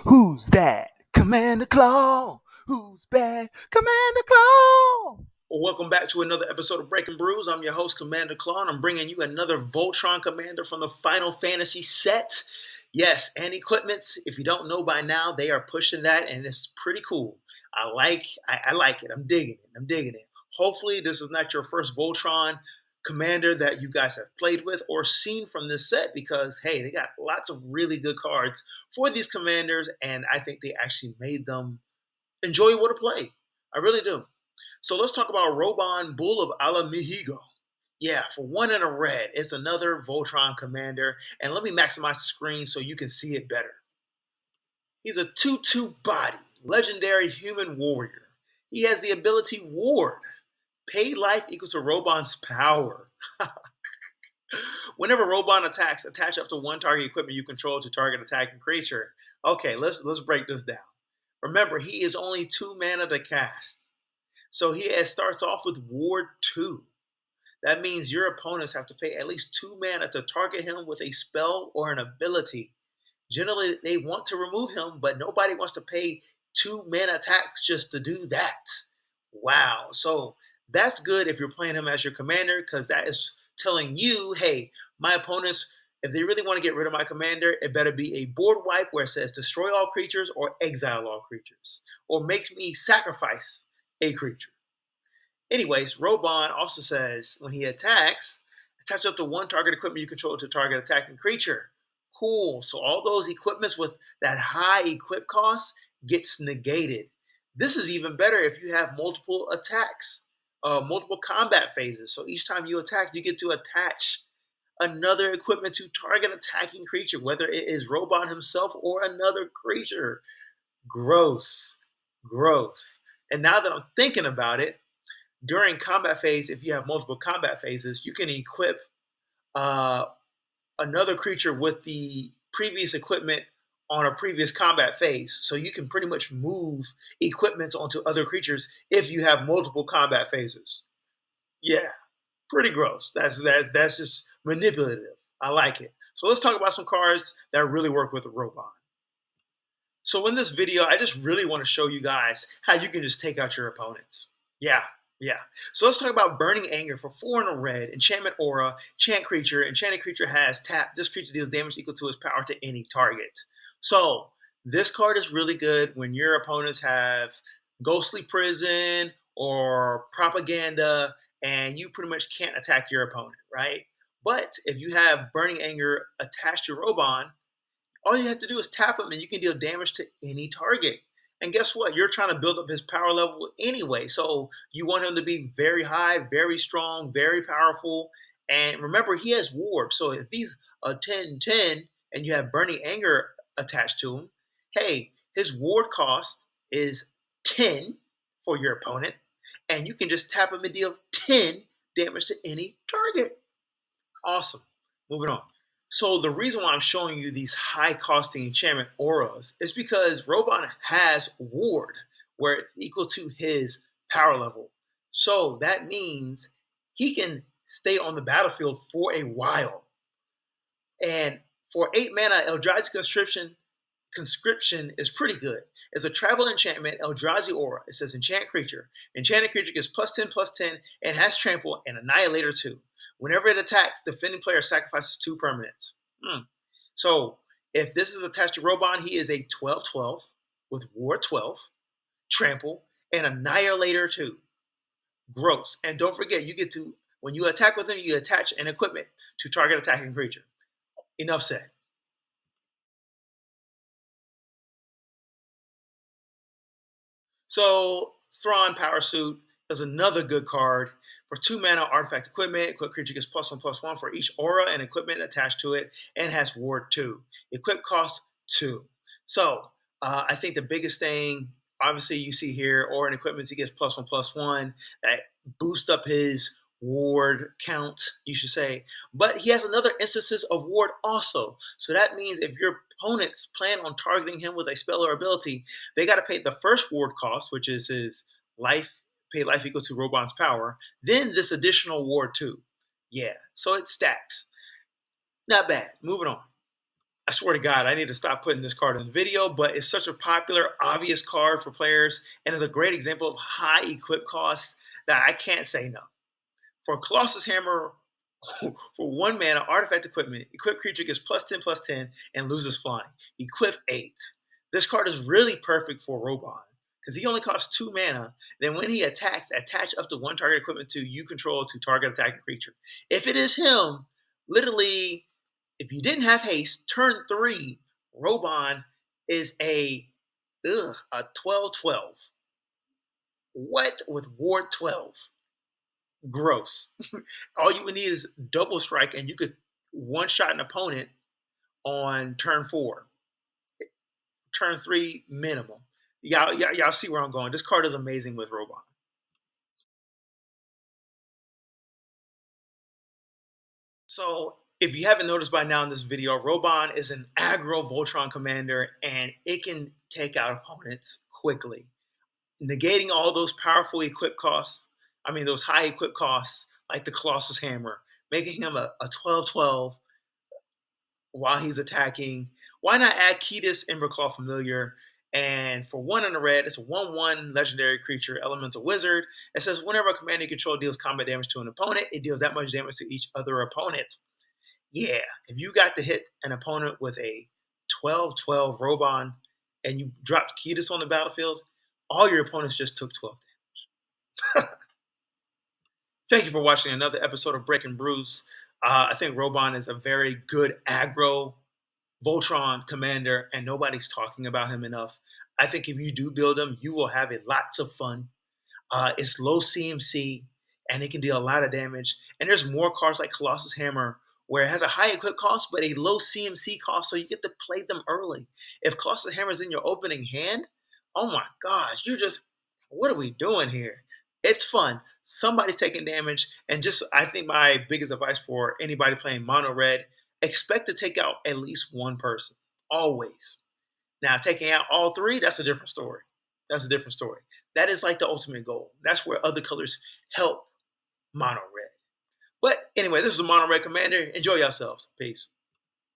Who's that? Commander Claw. Who's bad? Commander Claw. Well, welcome back to another episode of Breaking Brews. I'm your host, Commander Claw, and I'm bringing you another Voltron commander from the Final Fantasy set. Yes, and Equipments. If you don't know by now, they are pushing that, and it's pretty cool. I like it. I'm digging it. Hopefully, this is not your first Voltron commander that you guys have played with or seen from this set because, hey, they got lots of really good cards for these commanders, and I think they actually made them enjoyable to play. I really do. So let's talk about Raubahn, Bull of Ala Mhigo. Yeah, for one and a red, it's another Voltron commander. And let me maximize the screen so you can see it better. He's a 2-2 body, legendary human warrior. He has the ability Ward. Paid life equals to Raubahn's power. Whenever Raubahn attacks, attach up to one target equipment you control to target attacking creature. Okay, let's break this down. Remember, he is only 2 mana to cast. So he starts off with Ward 2. That means your opponents have to pay at least 2 mana to target him with a spell or an ability. Generally, they want to remove him, but nobody wants to pay 2 mana attacks just to do that. Wow. So that's good if you're playing him as your commander, because that is telling you, hey, my opponents, if they really want to get rid of my commander, it better be a board wipe where it says destroy all creatures or exile all creatures, or makes me sacrifice a creature. Anyways, Raubahn also says when he attacks, attach up to one target equipment you control to target attacking creature. Cool. So all those equipments with that high equip cost gets negated. This is even better if you have multiple attacks, multiple combat phases. So each time you attack, you get to attach another equipment to target attacking creature, whether it is Raubahn himself or another creature. Gross. Gross. And now that I'm thinking about it, during combat phase, if you have multiple combat phases, you can equip uh, another creature with the previous equipment on a previous combat phase. So you can pretty much move equipments onto other creatures if you have multiple combat phases. Yeah, pretty gross. That's just manipulative. I like it. So let's talk about some cards that really work with a Raubahn. So in this video, I just really want to show you guys how you can just take out your opponents. Yeah, yeah. So let's talk about Burning Anger for 4 and a red, Enchantment Aura, Enchant Creature. Enchanted creature has tap. This creature deals damage equal to its power to any target. So this card is really good when your opponents have Ghostly Prison or Propaganda, and you pretty much can't attack your opponent, right? But if you have Burning Anger attached to Raubahn, all you have to do is tap him and you can deal damage to any target. And guess what? You're trying to build up his power level anyway. So you want him to be very high, very strong, very powerful. And remember, he has ward. So if he's a 10-10 and you have Burning Anger attached to him, hey, his ward cost is 10 for your opponent. And you can just tap him and deal 10 damage to any target. Awesome. Moving on. So the reason why I'm showing you these high costing enchantment auras is because Raubahn has ward where it's equal to his power level. So that means he can stay on the battlefield for a while. And for 8 mana, Eldrazi Conscription is pretty good. It's a travel enchantment, Eldrazi Aura. It says enchant creature. Enchanted creature gets +10/+10 and has trample and Annihilator 2. Whenever it attacks, defending player sacrifices 2 permanents. So if this is attached to Raubahn, he is a 12/12 with Ward 12, trample, and Annihilator 2. Gross. And don't forget, you get to, when you attack with him, you attach an equipment to target attacking creature. Enough said. So Thrawn Power Suit is another good card for 2 mana artifact equipment. Equip creature gets +1/+1 for each aura and equipment attached to it, and has ward 2. Equip cost 2. So I think the biggest thing, obviously, you see here, aura and equipment, he gets +1/+1. That boosts up his ward count, you should say. But he has another instances of ward also. So that means if your opponents plan on targeting him with a spell or ability, they got to pay the first ward cost, which is his life, pay life equal to Raubann's power, then this additional ward too. Yeah, so it stacks. Not bad. Moving on. I swear to God, I need to stop putting this card in the video, but it's such a popular, obvious card for players, and is a great example of high equip costs that I can't say no. For Colossus Hammer, for 1 mana, artifact equipment, equipped creature gets +10/+10 and loses flying. Equip 8. This card is really perfect for Raubahn because he only costs 2 mana. Then when he attacks, attach up to 1 target equipment to you control to target attacking creature. If it is him, literally, if you didn't have haste, turn 3, Raubahn is a 12/12. What with Ward 12? Gross. All you would need is double strike, and you could one shot an opponent on turn 4, turn 3 minimum. Y'all see where I'm going. This card is amazing with Raubahn. So if you haven't noticed by now in this video, Raubahn is an aggro Voltron commander, and it can take out opponents quickly, negating all those powerful equip costs. I mean, those high equip costs like the Colossus Hammer, making him a 12/12 while he's attacking. Why not add Kediss Emberclaw Familiar? And for 1 in the red, it's a 1/1 legendary creature, elemental wizard. It says whenever a commander you control deals combat damage to an opponent, it deals that much damage to each other opponent. Yeah, if you got to hit an opponent with a 12/12 Raubahn and you dropped Kediss on the battlefield, all your opponents just took 12 damage. Thank you for watching another episode of Breaking Brews. I think Raubahn is a very good aggro Voltron commander, and nobody's talking about him enough. I think if you do build him, you will have it lots of fun. It's low CMC, and it can deal a lot of damage. And there's more cards like Colossus Hammer, where it has a high equip cost, but a low CMC cost, so you get to play them early. If Colossus Hammer is in your opening hand, oh my gosh, you're just, what are we doing here? It's fun. Somebody's taking damage, and just, I think my biggest advice for anybody playing mono red, expect to take out at least one person, always. Now, taking out all 3, that's a different story. That's a different story. That is like the ultimate goal. That's where other colors help mono red. But anyway, this is a mono red commander. Enjoy yourselves. Peace.